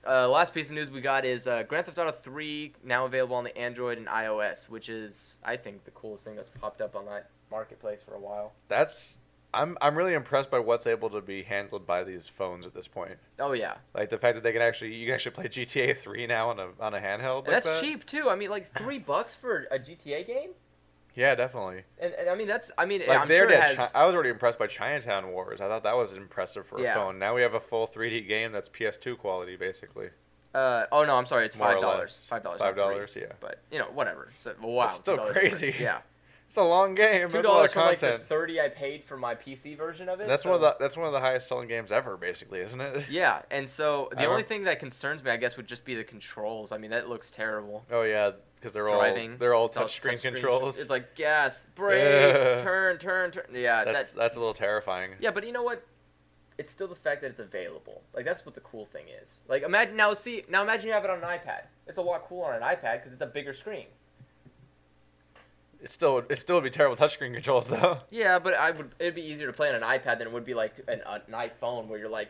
Last piece of news we got is Grand Theft Auto 3 now available on the Android and iOS, which is, I think, the coolest thing that's popped up on that marketplace for a while. I'm really impressed by what's able to be handled by these phones at this point. Oh yeah, Like the fact that you can actually play GTA 3 now on a handheld and like that's that. cheap too. I mean, like $3 for a GTA game, Yeah, definitely. and I mean Like I'm they sure already it had has. I was already impressed by Chinatown Wars. I thought that was impressive for a Yeah. phone. Now we have a full 3D game that's PS2 quality, basically. Oh no, I'm sorry, it's More or $5. less. $5, Five not 3. dollars, yeah. But whatever. So wow, That's still $2 crazy. difference. Yeah. It's a long game. Two That's a lot dollars of for like the content. 30 I paid for my PC version of it. That's so. one of the highest selling games ever, basically, isn't it? Yeah, and so I the only remem- thing that concerns me, I guess, would just be the controls. I mean, that looks terrible. Oh yeah, because Driving, they're all it's all touchscreen touchscreen controls. It's like gas, brake, Yeah. turn. Yeah, That's a little terrifying. Yeah, but you know what? It's still the fact that it's available. Like that's what the cool thing is. Like imagine you have it on an iPad. It's a lot cooler on an iPad because it's a bigger screen. It still would be terrible touchscreen controls though. Yeah, but it'd be easier to play on an iPad than it would be like an iPhone where you're like,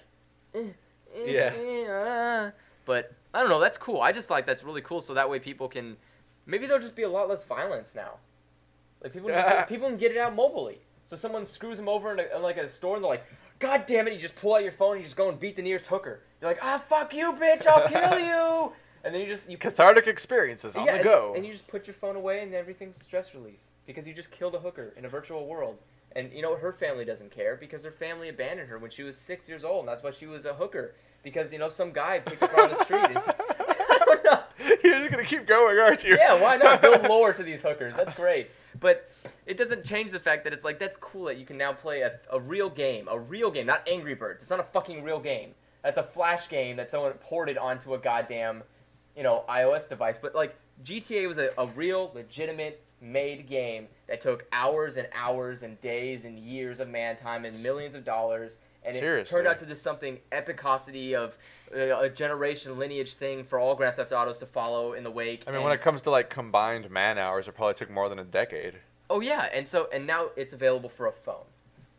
Yeah. But I don't know. That's cool. I just like that's really cool. So that way people can, maybe there'll just be a lot less violence now. Like people can get it out mobilely. So someone screws them over in like a store and they're like, God damn it! You just pull out your phone and you just go and beat the nearest hooker. You're like, fuck you, bitch! I'll kill you. And then you Cathartic experiences on the go. and you just put your phone away and everything's stress relief because you just killed a hooker in a virtual world. And you know her family doesn't care because her family abandoned her when she was 6 years old, and that's why she was a hooker. Because some guy picked her up on the street. I don't know. You're just gonna keep going, aren't you? Yeah, why not build lore to these hookers? That's great. But it doesn't change the fact that it's like that's cool that you can now play a real game, not Angry Birds. It's not a fucking real game. That's a Flash game that someone ported onto a goddamn, iOS device. But like GTA was a real, legitimate made game that took hours and hours and days and years of man time and millions of dollars. And it turned out to this something epicosity of a generation lineage thing for all Grand Theft Autos to follow in the wake. I mean, when it comes to like combined man hours, it probably took more than a decade. Oh yeah, and now it's available for a phone.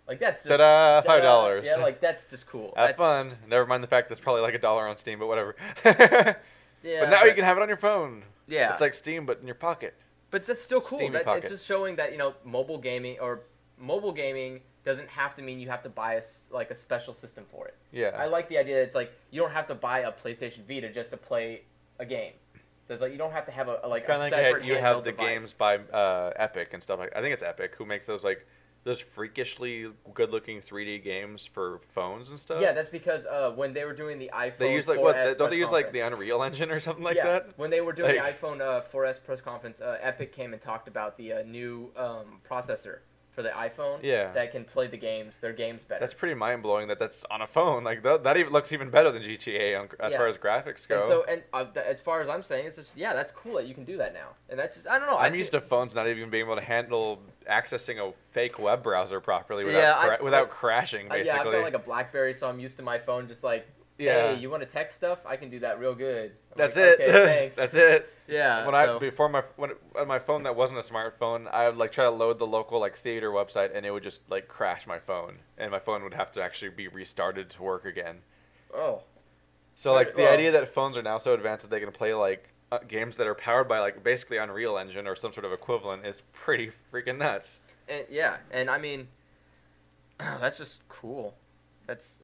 Like that's just Ta-da! $5. Yeah, like that's just cool. Have fun. Never mind the fact that it's probably like $1 on Steam, but whatever. Yeah. But now you can have it on your phone. Yeah. It's like Steam, but in your pocket. But that's still cool. Pocket. It's just showing that mobile gaming doesn't have to mean you have to buy a special system for it. Yeah. I like the idea that it's like you don't have to buy a PlayStation Vita just to play a game. So it's like you don't have to have a it's kind of like separate you have the device. games by Epic and stuff like. I think it's Epic who makes those freakishly good-looking 3D games for phones and stuff. Yeah, that's because when they were doing the iPhone, they use like 4S don't they use like the conference. Unreal Engine or something like Yeah, that? when they were doing Like- the iPhone 4S press conference, Epic came and talked about the new processor for the iPhone that can play their games better. That's pretty mind-blowing that's on a phone. Like that even looks even better than GTA as far as graphics go. As far as I'm saying, it's just that's cool that you can do that now. And that's just, I don't know. I'm used to phones not even being able to handle accessing a fake web browser properly without crashing, basically. Yeah, I've got like a BlackBerry, so I'm used to my phone just like, hey, you want to text stuff? I can do that real good. That's it. Okay, thanks. That's it. Yeah. On my phone that wasn't a smartphone, I would like try to load the local like theater website, and it would just like crash my phone, and my phone would have to actually be restarted to work again. Oh. So like the idea that phones are now so advanced that they can play like games that are powered by like basically Unreal Engine or some sort of equivalent is pretty freaking nuts. And I mean, that's just cool. That's